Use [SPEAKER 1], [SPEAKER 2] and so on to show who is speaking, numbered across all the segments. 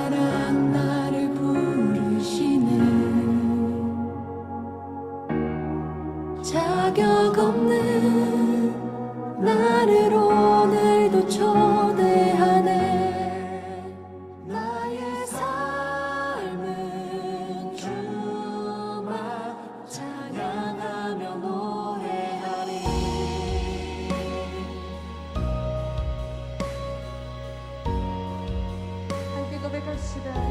[SPEAKER 1] 사랑 나를 부르시네. 자격 없는 나를 오늘도 초대하네. 나의 삶은 주만 찬양하며 노래하리.
[SPEAKER 2] 함께 고백합시다.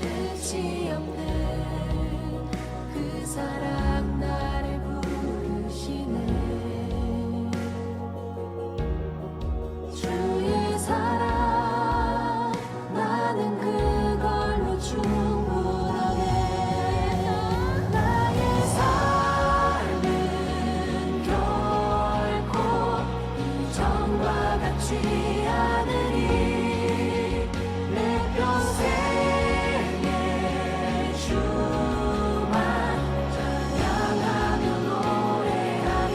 [SPEAKER 1] 끝이 없는 그 사랑 나를 부르시네. 주의 사랑 나는 그걸로 충분하네. 나의 삶은 결코 이전과 같지 않으리. 내 평생에 주만 찬양하며 노래하리.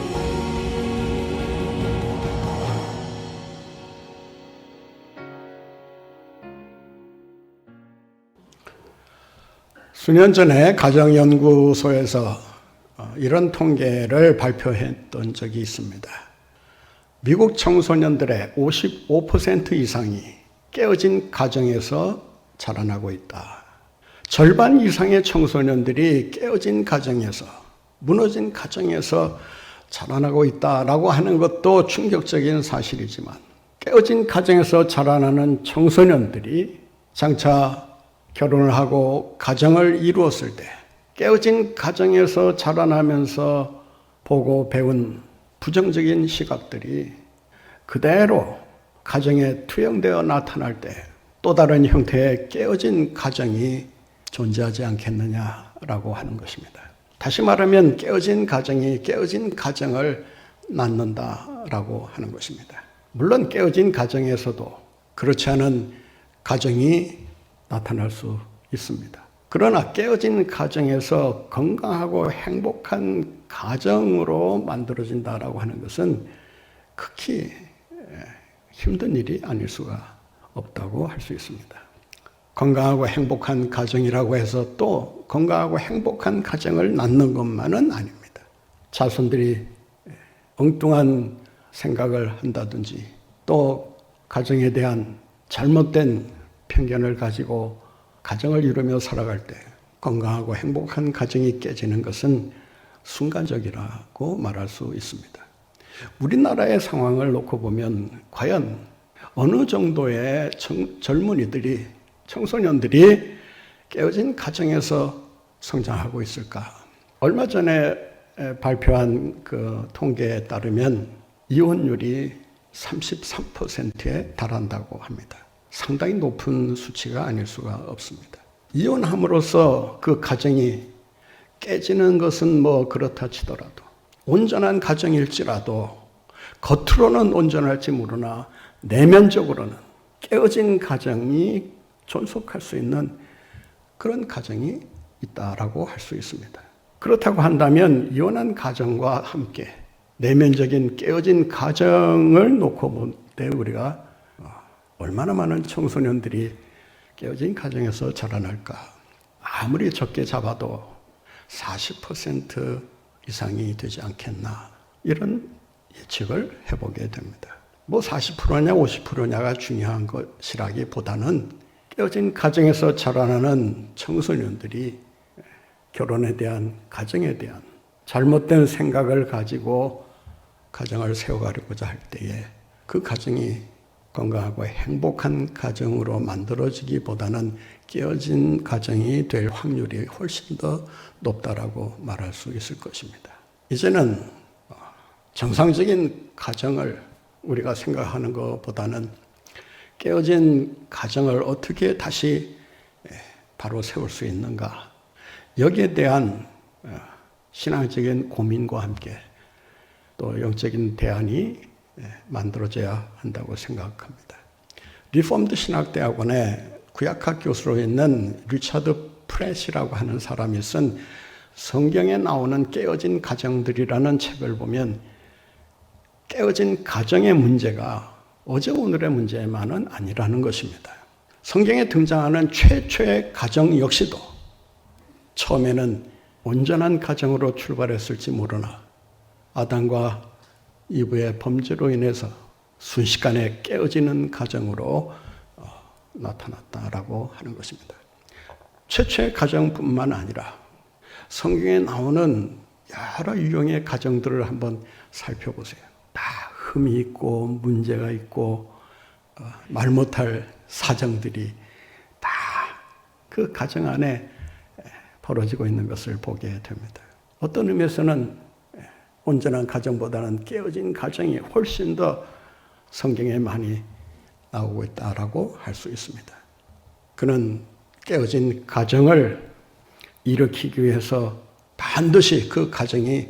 [SPEAKER 3] 수년 전에 가정연구소에서 이런 통계를 발표했던 적이 있습니다. 미국 청소년들의 55% 이상이 깨어진 가정에서 자라나고 있다. 절반 이상의 청소년들이 깨어진 가정에서, 무너진 가정에서 자라나고 있다라고 하는 것도 충격적인 사실이지만, 깨어진 가정에서 자라나는 청소년들이 장차 결혼을 하고 가정을 이루었을 때 깨어진 가정에서 자라나면서 보고 배운 부정적인 시각들이 그대로 가정에 투영되어 나타날 때 또 다른 형태의 깨어진 가정이 존재하지 않겠느냐라고 하는 것입니다. 다시 말하면 깨어진 가정이 깨어진 가정을 낳는다라고 하는 것입니다. 물론 깨어진 가정에서도 그렇지 않은 가정이 나타날 수 있습니다. 그러나 깨어진 가정에서 건강하고 행복한 가정으로 만들어진다라고 하는 것은 극히 힘든 일이 아닐 수가 없다고 할 수 있습니다. 건강하고 행복한 가정이라고 해서 또 건강하고 행복한 가정을 낳는 것만은 아닙니다. 자손들이 엉뚱한 생각을 한다든지 또 가정에 대한 잘못된 편견을 가지고 가정을 이루며 살아갈 때 건강하고 행복한 가정이 깨지는 것은 순간적이라고 말할 수 있습니다. 우리나라의 상황을 놓고 보면 과연 어느 정도의 젊은이들이, 청소년들이 깨어진 가정에서 성장하고 있을까? 얼마 전에 발표한 그 통계에 따르면 이혼율이 33%에 달한다고 합니다. 상당히 높은 수치가 아닐 수가 없습니다. 이혼함으로써 그 가정이 깨지는 것은 뭐 그렇다 치더라도 온전한 가정일지라도 겉으로는 온전할지 모르나 내면적으로는 깨어진 가정이 존속할 수 있는 그런 가정이 있다라고 할 수 있습니다. 그렇다고 한다면 이혼한 가정과 함께 내면적인 깨어진 가정을 놓고 볼 때 우리가 얼마나 많은 청소년들이 깨어진 가정에서 자라날까? 아무리 적게 잡아도 40% 이상이 되지 않겠나? 이런 예측을 해보게 됩니다. 뭐 40%냐 50%냐가 중요한 것이라기보다는 깨어진 가정에서 자라나는 청소년들이 결혼에 대한, 가정에 대한 잘못된 생각을 가지고 가정을 세워가려고자 할 때에 그 가정이 건강하고 행복한 가정으로 만들어지기보다는 깨어진 가정이 될 확률이 훨씬 더 높다라고 말할 수 있을 것입니다. 이제는 정상적인 가정을 우리가 생각하는 것보다는 깨어진 가정을 어떻게 다시 바로 세울 수 있는가, 여기에 대한 신앙적인 고민과 함께 또 영적인 대안이 만들어져야 한다고 생각합니다. 리폼드 신학대학원에 구약학 교수로 있는 리처드 프렛이라고 하는 사람이 쓴 성경에 나오는 깨어진 가정들이라는 책을 보면 깨어진 가정의 문제가 어제 오늘의 문제만은 아니라는 것입니다. 성경에 등장하는 최초의 가정 역시도 처음에는 온전한 가정으로 출발했을지 모르나 아담과 이브의 범죄로 인해서 순식간에 깨어지는 가정으로 나타났다라고 하는 것입니다. 최초의 가정뿐만 아니라 성경에 나오는 여러 유형의 가정들을 한번 살펴보세요. 다 흠이 있고 문제가 있고 말 못할 사정들이 다 그 가정 안에 벌어지고 있는 것을 보게 됩니다. 어떤 의미에서는 온전한 가정보다는 깨어진 가정이 훨씬 더 성경에 많이 나오고 있다라고 할 수 있습니다. 그는 깨어진 가정을 일으키기 위해서 반드시 그 가정이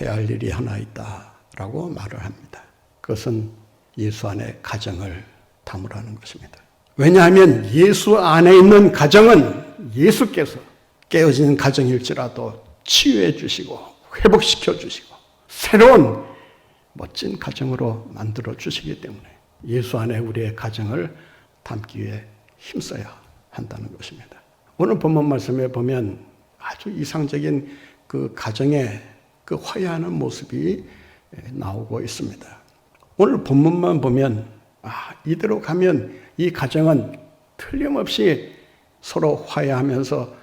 [SPEAKER 3] 해야 할 일이 하나 있다라고 말을 합니다. 그것은 예수 안에 가정을 담으라는 것입니다. 왜냐하면 예수 안에 있는 가정은 예수께서 깨어진 가정일지라도 치유해 주시고 회복시켜 주시고 새로운 멋진 가정으로 만들어 주시기 때문에 예수 안에 우리의 가정을 담기 위해 힘써야 한다는 것입니다. 오늘 본문 말씀에 보면 아주 이상적인 그 가정의 그 화해하는 모습이 나오고 있습니다. 오늘 본문만 보면 이대로 가면 이 가정은 틀림없이 서로 화해하면서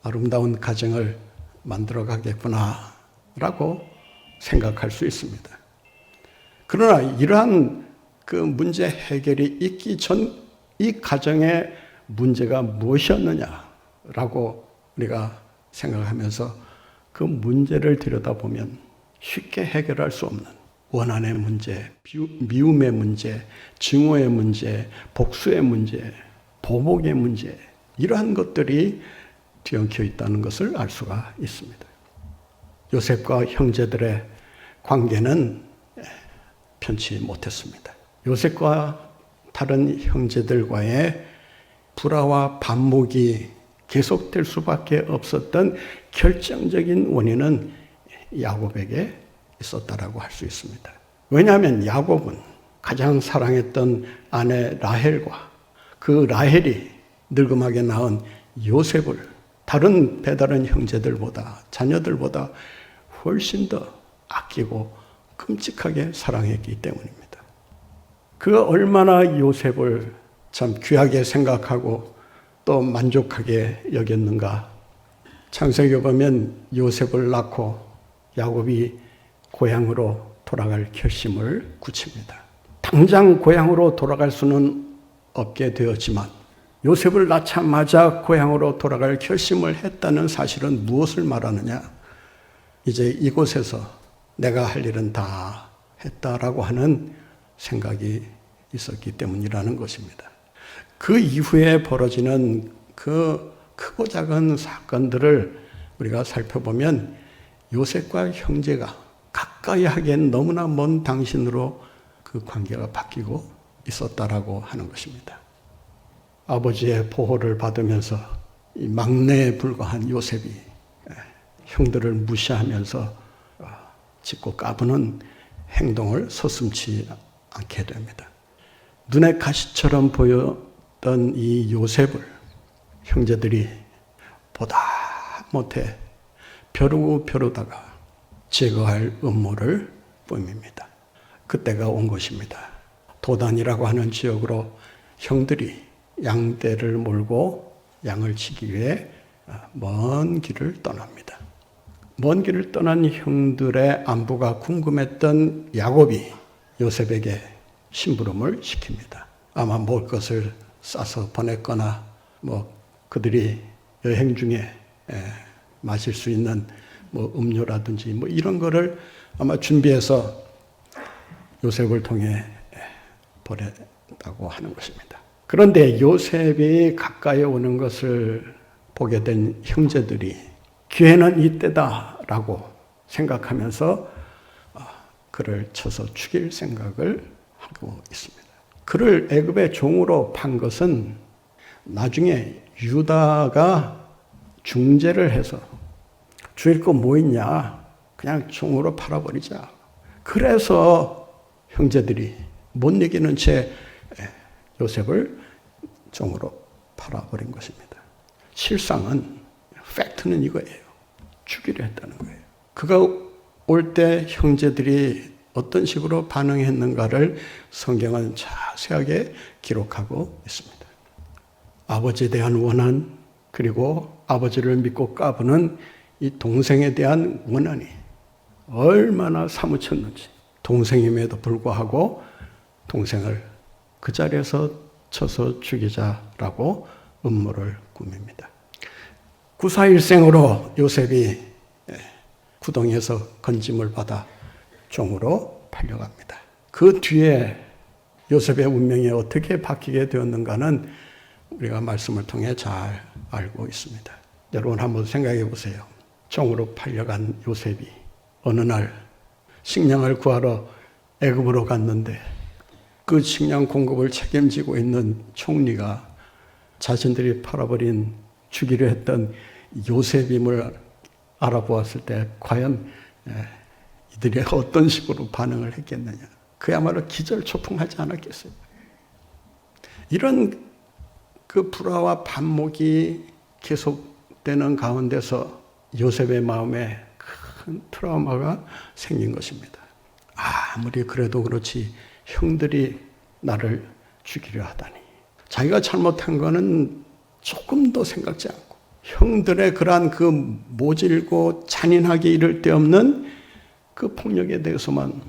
[SPEAKER 3] 아름다운 가정을 만들어 가겠구나라고 생각할 수 있습니다. 그러나 이러한 그 문제 해결이 있기 전 이 가정의 문제가 무엇이었느냐라고 우리가 생각하면서 그 문제를 들여다보면 쉽게 해결할 수 없는 원한의 문제, 미움의 문제, 증오의 문제, 복수의 문제, 보복의 문제 이러한 것들이 뒤엉켜 있다는 것을 알 수가 있습니다. 요셉과 형제들의 관계는 편치 못했습니다. 요셉과 다른 형제들과의 불화와 반목이 계속될 수밖에 없었던 결정적인 원인은 야곱에게 있었다라고 할 수 있습니다. 왜냐하면 야곱은 가장 사랑했던 아내 라헬과 그 라헬이 늙음하게 낳은 요셉을 다른 배다른 형제들보다 자녀들보다 훨씬 더 아끼고 끔찍하게 사랑했기 때문입니다. 그가 얼마나 요셉을 참 귀하게 생각하고 또 만족하게 여겼는가. 창세기에 보면 요셉을 낳고 야곱이 고향으로 돌아갈 결심을 굳힙니다. 당장 고향으로 돌아갈 수는 없게 되었지만 요셉을 낳자마자 고향으로 돌아갈 결심을 했다는 사실은 무엇을 말하느냐? 이제 이곳에서 내가 할 일은 다 했다라고 하는 생각이 있었기 때문이라는 것입니다. 그 이후에 벌어지는 그 크고 작은 사건들을 우리가 살펴보면 요셉과 형제가 가까이 하기엔 너무나 먼 당신으로 그 관계가 바뀌고 있었다라고 하는 것입니다. 아버지의 보호를 받으면서 이 막내에 불과한 요셉이 형들을 무시하면서 짖고 까부는 행동을 서슴지 않게 됩니다. 눈에 가시처럼 보였던 이 요셉을 형제들이 보다 못해 벼르다가 제거할 음모를 뿜입니다. 그때가 온 것입니다. 도단이라고 하는 지역으로 형들이 양떼를 몰고 양을 치기 위해 먼 길을 떠납니다. 먼 길을 떠난 형들의 안부가 궁금했던 야곱이 요셉에게 심부름을 시킵니다. 아마 먹을 것을 싸서 보냈거나 그들이 여행 중에 마실 수 있는 음료라든지 이런 거를 아마 준비해서 요셉을 통해 보냈다고 하는 것입니다. 그런데 요셉이 가까이 오는 것을 보게 된 형제들이 기회는 이때다라고 생각하면서 그를 쳐서 죽일 생각을 하고 있습니다. 그를 애굽의 종으로 판 것은 나중에 유다가 중재를 해서 주일 거 뭐 있냐 그냥 종으로 팔아버리자. 그래서 형제들이 못 이기는 채 요셉을 종으로 팔아버린 것입니다. 실상은, 팩트는 이거예요. 죽이려 했다는 거예요. 그가 올 때 형제들이 어떤 식으로 반응했는가를 성경은 자세하게 기록하고 있습니다. 아버지에 대한 원한, 그리고 아버지를 믿고 까부는 이 동생에 대한 원한이 얼마나 사무쳤는지, 동생임에도 불구하고 동생을 그 자리에서 쳐서 죽이자라고 음모를 꾸밉니다. 구사일생으로 요셉이 구덩이에서 건짐을 받아 종으로 팔려갑니다. 그 뒤에 요셉의 운명이 어떻게 바뀌게 되었는가는 우리가 말씀을 통해 잘 알고 있습니다. 여러분 한번 생각해 보세요. 종으로 팔려간 요셉이 어느 날 식량을 구하러 애굽으로 갔는데 그 식량 공급을 책임지고 있는 총리가 자신들이 팔아버린 죽이려 했던 요셉임을 알아보았을 때 과연 이들이 어떤 식으로 반응을 했겠느냐. 그야말로 기절초풍하지 않았겠어요. 이런 그 불화와 반목이 계속되는 가운데서 요셉의 마음에 큰 트라우마가 생긴 것입니다. 아무리 그래도 그렇지 형들이 나를 죽이려 하다니. 자기가 잘못한 거는 조금도 생각지 않고 형들의 그러한 그 모질고 잔인하게 이를 데 없는 그 폭력에 대해서만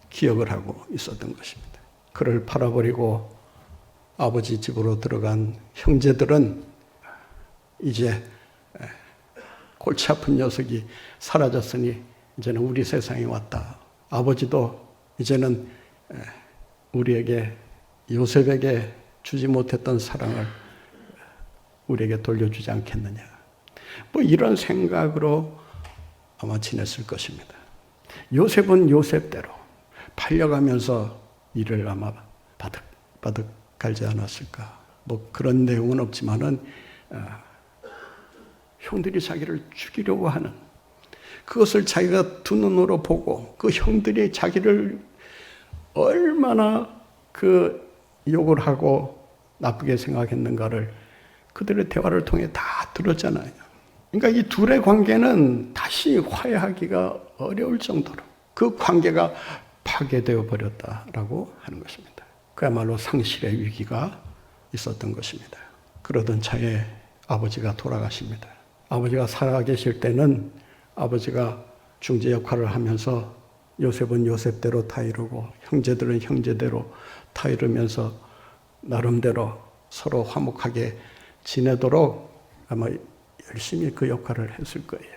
[SPEAKER 3] 기억을 하고 있었던 것입니다. 그를 팔아버리고 아버지 집으로 들어간 형제들은 이제 골치 아픈 녀석이 사라졌으니 이제는 우리 세상에 왔다. 아버지도 이제는 우리에게 요셉에게 주지 못했던 사랑을 우리에게 돌려주지 않겠느냐. 뭐 이런 생각으로 아마 지냈을 것입니다. 요셉은 요셉대로 팔려가면서 이를 아마 바득 갈지 않았을까. 뭐 그런 내용은 없지만은 형들이 자기를 죽이려고 하는 그것을 자기가 두 눈으로 보고 그 형들이 자기를 얼마나 그 욕을 하고 나쁘게 생각했는가를 그들의 대화를 통해 다 들었잖아요. 그러니까 이 둘의 관계는 다시 화해하기가 어려울 정도로 그 관계가 파괴되어 버렸다라고 하는 것입니다. 그야말로 상실의 위기가 있었던 것입니다. 그러던 차에 아버지가 돌아가십니다. 아버지가 살아계실 때는 아버지가 중재 역할을 하면서 요셉은 요셉대로 타이르고 형제들은 형제대로 타이르면서 나름대로 서로 화목하게 지내도록 아마 열심히 그 역할을 했을 거예요.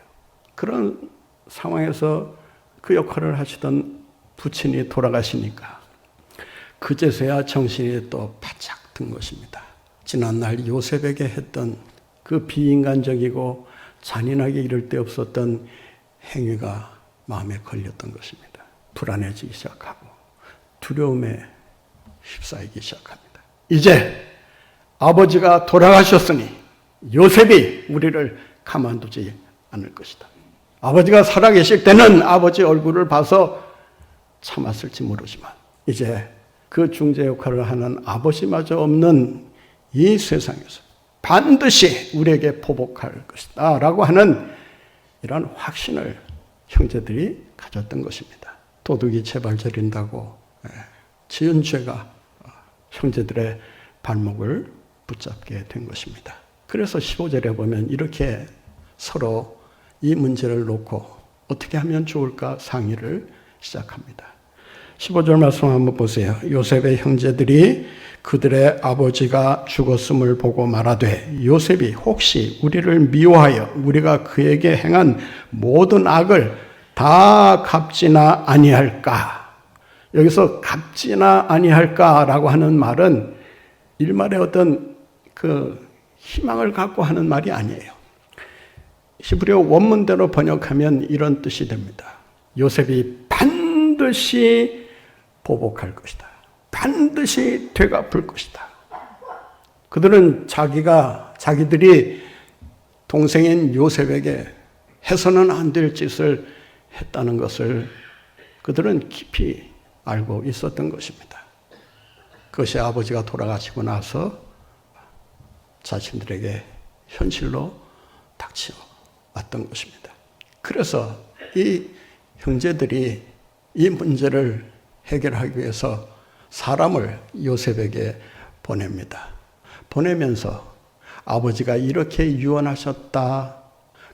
[SPEAKER 3] 그런 상황에서 그 역할을 하시던 부친이 돌아가시니까 그제서야 정신이 또 바짝 든 것입니다. 지난날 요셉에게 했던 그 비인간적이고 잔인하게 이를 데 없었던 행위가 마음에 걸렸던 것입니다. 불안해지기 시작하고 두려움에 휩싸이기 시작합니다. 이제 아버지가 돌아가셨으니 요셉이 우리를 가만두지 않을 것이다. 아버지가 살아계실 때는 아버지 얼굴을 봐서 참았을지 모르지만 이제 그 중재 역할을 하는 아버지마저 없는 이 세상에서 반드시 우리에게 보복할 것이다 라고 하는 이런 확신을 형제들이 가졌던 것입니다. 도둑이 제발 저린다고 지은 죄가 형제들의 발목을 붙잡게 된 것입니다. 그래서 15절에 보면 이렇게 서로 이 문제를 놓고 어떻게 하면 좋을까 상의를 시작합니다. 15절 말씀 한번 보세요. 요셉의 형제들이 그들의 아버지가 죽었음을 보고 말하되 요셉이 혹시 우리를 미워하여 우리가 그에게 행한 모든 악을 다 갚지나 아니할까? 여기서 갚지나 아니할까라고 하는 말은 일말의 어떤 그 희망을 갖고 하는 말이 아니에요. 히브리어 원문대로 번역하면 이런 뜻이 됩니다. 요셉이 반드시 보복할 것이다. 반드시 되갚을 것이다. 그들은 자기들이 동생인 요셉에게 해서는 안 될 짓을 했다는 것을 그들은 깊이 알고 있었던 것입니다. 그것이 아버지가 돌아가시고 나서 자신들에게 현실로 닥쳐왔던 것입니다. 그래서 이 형제들이 이 문제를 해결하기 위해서 사람을 요셉에게 보냅니다. 보내면서 아버지가 이렇게 유언하셨다.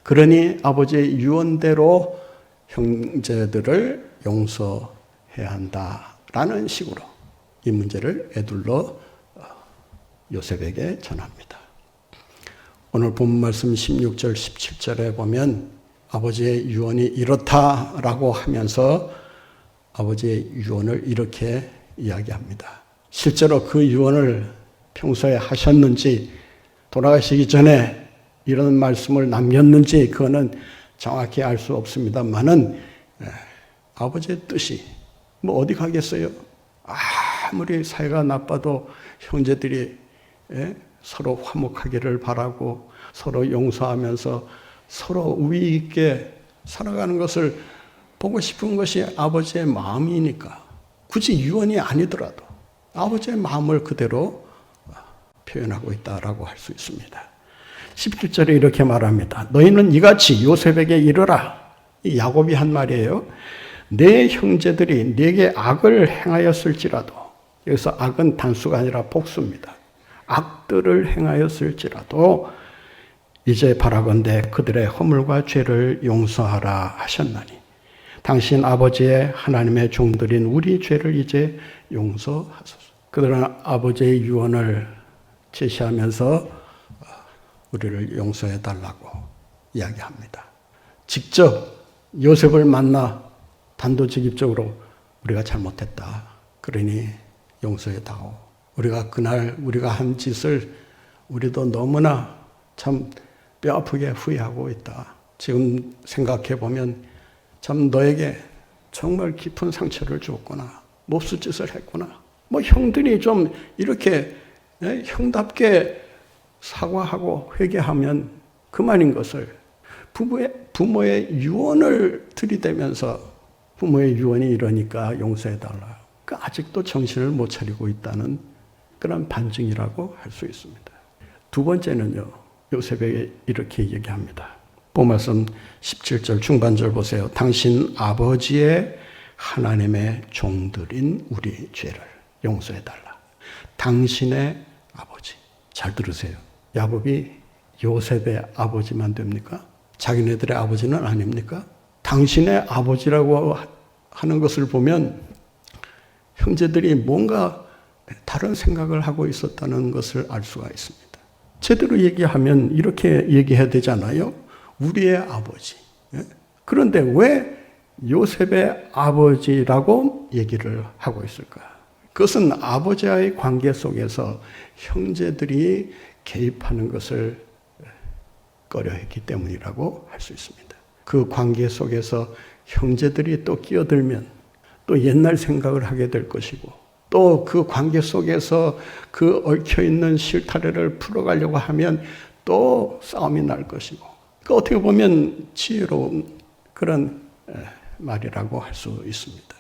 [SPEAKER 3] 그러니 아버지의 유언대로 형제들을 용서해야 한다라는 식으로 이 문제를 에둘러 요셉에게 전합니다. 오늘 본 말씀 16절 17절에 보면 아버지의 유언이 이렇다라고 하면서 아버지의 유언을 이렇게 이야기합니다. 실제로 그 유언을 평소에 하셨는지 돌아가시기 전에 이런 말씀을 남겼는지 그거는 정확히 알 수 없습니다만은 아버지의 뜻이 뭐 어디 가겠어요? 아무리 사이가 나빠도 형제들이 서로 화목하기를 바라고 서로 용서하면서 서로 우위 있게 살아가는 것을 보고 싶은 것이 아버지의 마음이니까 굳이 유언이 아니더라도 아버지의 마음을 그대로 표현하고 있다라고 할 수 있습니다. 17절에 이렇게 말합니다. 너희는 이같이 요셉에게 이르라. 이 야곱이 한 말이에요. 내 형제들이 네게 악을 행하였을지라도, 여기서 악은 단수가 아니라 복수입니다. 악들을 행하였을지라도 이제 바라건대 그들의 허물과 죄를 용서하라 하셨나니 당신 아버지의 하나님의 종들인 우리 죄를 이제 용서하소서. 그들은 아버지의 유언을 제시하면서 우리를 용서해달라고 이야기합니다. 직접 요셉을 만나 단도직입적으로 우리가 잘못했다. 그러니 용서해다오. 우리가 그날 우리가 한 짓을 우리도 너무나 참 뼈아프게 후회하고 있다. 지금 생각해 보면 참 너에게 정말 깊은 상처를 주었구나. 몹쓸 짓을 했구나. 뭐 형들이 좀 이렇게 형답게 사과하고 회개하면 그만인 것을 부모의 유언을 들이대면서 부모의 유언이 이러니까 용서해달라. 아직도 정신을 못 차리고 있다는 그런 반증이라고 할 수 있습니다. 두 번째는요. 요셉에게 이렇게 얘기합니다. 본말씀 17절 중반절 보세요. 당신 아버지의 하나님의 종들인 우리 죄를 용서해달라. 당신의 아버지. 잘 들으세요. 야곱이 요셉의 아버지만 됩니까? 자기네들의 아버지는 아닙니까? 당신의 아버지라고 하는 것을 보면 형제들이 뭔가 다른 생각을 하고 있었다는 것을 알 수가 있습니다. 제대로 얘기하면 이렇게 얘기해야 되잖아요. 우리의 아버지. 그런데 왜 요셉의 아버지라고 얘기를 하고 있을까? 그것은 아버지와의 관계 속에서 형제들이 개입하는 것을 꺼려했기 때문이라고 할 수 있습니다. 그 관계 속에서 형제들이 또 끼어들면 또 옛날 생각을 하게 될 것이고 또 그 관계 속에서 그 얽혀있는 실타래를 풀어가려고 하면 또 싸움이 날 것이고 어떻게 보면 지혜로운 그런 말이라고 할 수 있습니다.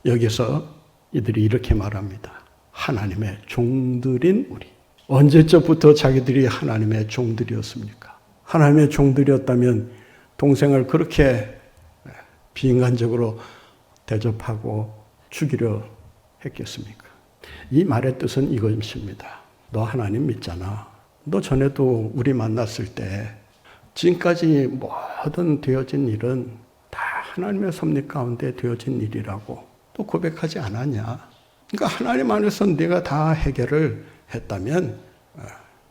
[SPEAKER 3] 여기서 이들이 이렇게 말합니다. 하나님의 종들인 우리. 언제적부터 자기들이 하나님의 종들이었습니까? 하나님의 종들이었다면 동생을 그렇게 비인간적으로 대접하고 죽이려 했겠습니까? 이 말의 뜻은 이것입니다. 너 하나님 믿잖아. 너 전에도 우리 만났을 때 지금까지 모든 되어진 일은 다 하나님의 섭리 가운데 되어진 일이라고 또 고백하지 않았냐? 그러니까 하나님 안에서 네가 다 해결을 했다면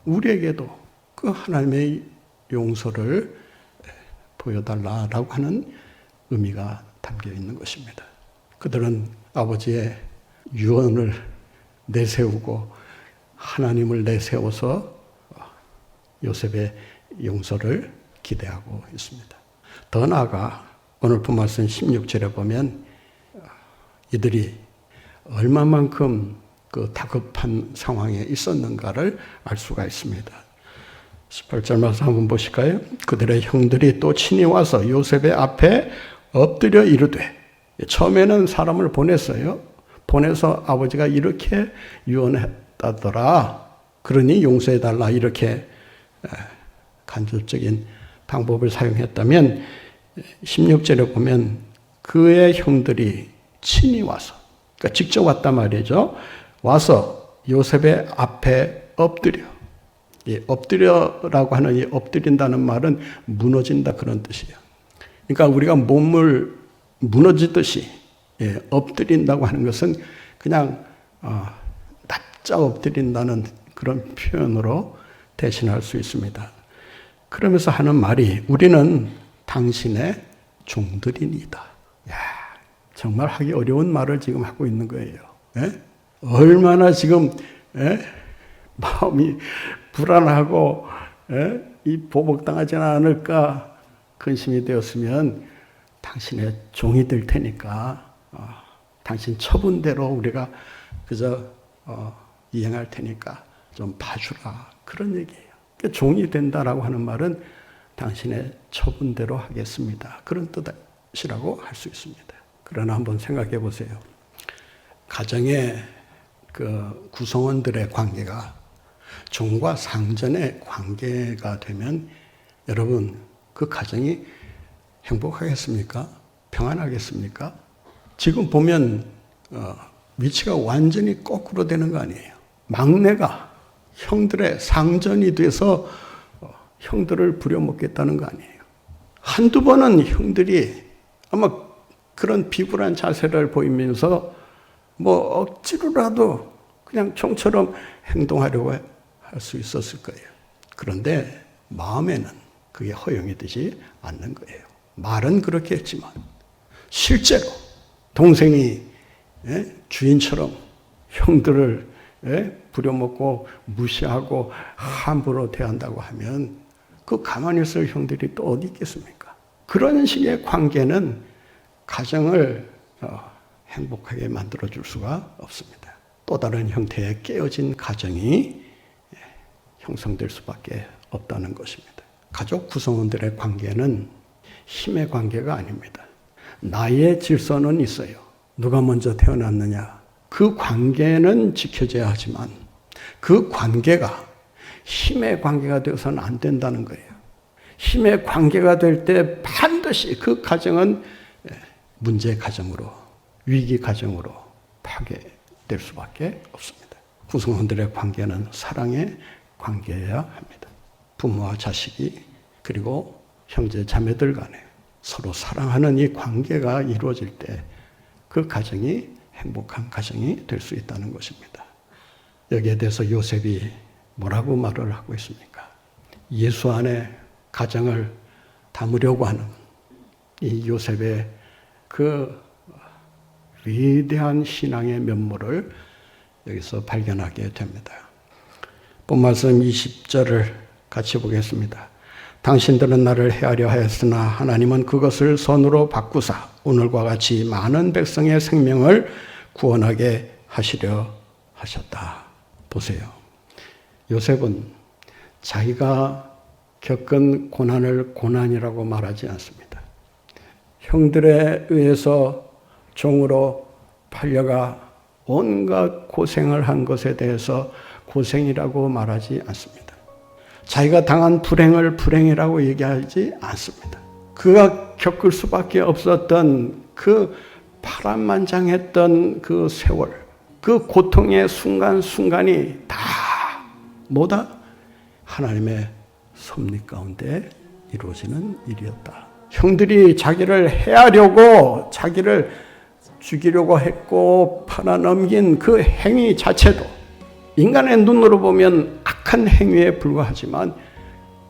[SPEAKER 3] 우리에게도 그 하나님의 용서를 보여달라라고 하는 의미가 담겨 있는 것입니다. 그들은 아버지의 유언을 내세우고 하나님을 내세워서 요셉의 용서를 기대하고 있습니다. 더 나아가 오늘 본 말씀 16절에 보면 이들이 얼마만큼 그 다급한 상황에 있었는가를 알 수가 있습니다. 18절 말씀 한번 보실까요? 그들의 형들이 또 친히 와서 요셉의 앞에 엎드려 이르되 처음에는 사람을 보냈어요. 보내서 아버지가 이렇게 유언했다더라. 그러니 용서해달라. 이렇게 간접적인 방법을 사용했다면 16절에 보면 그의 형들이 친히 와서, 그러니까 직접 왔단 말이죠. 와서 요셉의 앞에 엎드려. 이 엎드려라고 하는 이 엎드린다는 말은 무너진다 그런 뜻이에요. 그러니까 우리가 몸을 무너지듯이 엎드린다고 하는 것은 그냥 납작 엎드린다는 그런 표현으로 대신할 수 있습니다. 그러면서 하는 말이 우리는 당신의 종들이니다. 야, 정말 하기 어려운 말을 지금 하고 있는 거예요. 얼마나 지금 마음이 불안하고 이 보복당하지 않을까 근심이 되었으면 당신의 종이 될 테니까 당신 처분대로 우리가 그저 이행할 테니까 좀 봐주라 그런 얘기예요. 그러니까 종이 된다라고 하는 말은 당신의 처분대로 하겠습니다. 그런 뜻이라고 할 수 있습니다. 그러나 한번 생각해 보세요. 가정의 그 구성원들의 관계가 종과 상전의 관계가 되면 여러분 그 가정이 행복하겠습니까? 평안하겠습니까? 지금 보면 위치가 완전히 거꾸로 되는 거 아니에요. 막내가 형들의 상전이 돼서 형들을 부려먹겠다는 거 아니에요. 한두 번은 형들이 아마 그런 비굴한 자세를 보이면서 뭐 억지로라도 그냥 총처럼 행동하려고 할 수 있었을 거예요. 그런데 마음에는 그게 허용이 되지 않는 거예요. 말은 그렇게 했지만 실제로 동생이 주인처럼 형들을 부려먹고 무시하고 함부로 대한다고 하면 그 가만히 있을 형들이 또 어디 있겠습니까? 그런 식의 관계는 가정을 행복하게 만들어줄 수가 없습니다. 또 다른 형태의 깨어진 가정이 형성될 수밖에 없다는 것입니다. 가족 구성원들의 관계는 힘의 관계가 아닙니다. 나의 질서는 있어요. 누가 먼저 태어났느냐. 그 관계는 지켜져야 하지만 그 관계가 힘의 관계가 되어서는 안 된다는 거예요. 힘의 관계가 될 때 반드시 그 가정은 문제 가정으로, 위기 가정으로 파괴될 수밖에 없습니다. 구성원들의 관계는 사랑의 관계여야 합니다. 부모와 자식이 그리고 형제 자매들 간에 서로 사랑하는 이 관계가 이루어질 때 그 가정이 행복한 가정이 될 수 있다는 것입니다. 여기에 대해서 요셉이 뭐라고 말을 하고 있습니까? 예수 안에 가정을 담으려고 하는 이 요셉의 그 위대한 신앙의 면모를 여기서 발견하게 됩니다. 본 말씀 20절을 같이 보겠습니다. 당신들은 나를 해하려 하였으나 하나님은 그것을 선으로 바꾸사 오늘과 같이 많은 백성의 생명을 구원하게 하시려 하셨다. 보세요. 요셉은 자기가 겪은 고난을 고난이라고 말하지 않습니다. 형들에 의해서 종으로 팔려가 온갖 고생을 한 것에 대해서 고생이라고 말하지 않습니다. 자기가 당한 불행을 불행이라고 얘기하지 않습니다. 그가 겪을 수밖에 없었던 그 파란만장했던 그 세월, 그 고통의 순간순간이 다 뭐다? 하나님의 섭리 가운데 이루어지는 일이었다. 형들이 자기를 해하려고 자기를 죽이려고 했고 팔아넘긴 그 행위 자체도 인간의 눈으로 보면 악한 행위에 불과하지만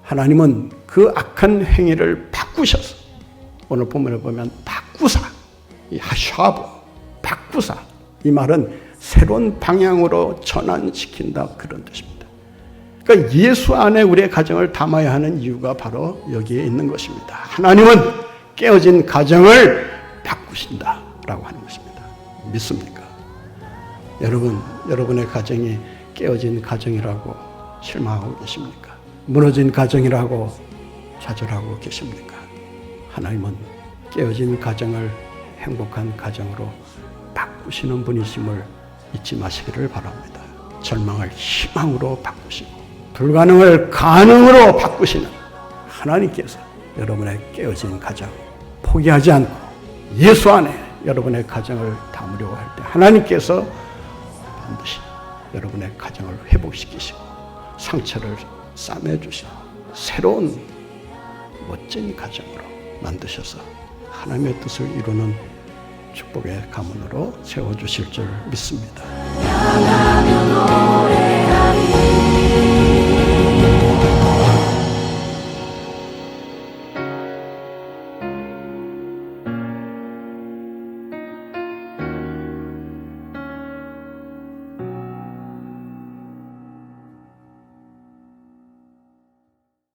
[SPEAKER 3] 하나님은 그 악한 행위를 바꾸셔서 오늘 본문에 보면 바꾸사, 이 하샤브, 바꾸사 이 말은 새로운 방향으로 전환시킨다 그런 뜻입니다. 그러니까 예수 안에 우리의 가정을 담아야 하는 이유가 바로 여기에 있는 것입니다. 하나님은 깨어진 가정을 바꾸신다라고 하는 것입니다. 믿습니까? 여러분의 가정이 깨어진 가정이라고 실망하고 계십니까? 무너진 가정이라고 좌절하고 계십니까? 하나님은 깨어진 가정을 행복한 가정으로 바꾸신다. 바꾸시는 분이심을 잊지 마시기를 바랍니다. 절망을 희망으로 바꾸시고 불가능을 가능으로 바꾸시는 하나님께서 여러분의 깨어진 가정 포기하지 않고 예수 안에 여러분의 가정을 담으려고 할 때 하나님께서 반드시 여러분의 가정을 회복시키시고 상처를 싸매주시고 새로운 멋진 가정으로 만드셔서 하나님의 뜻을 이루는 축복의 가문으로 세워주실 줄 믿습니다.
[SPEAKER 1] 향하며 노래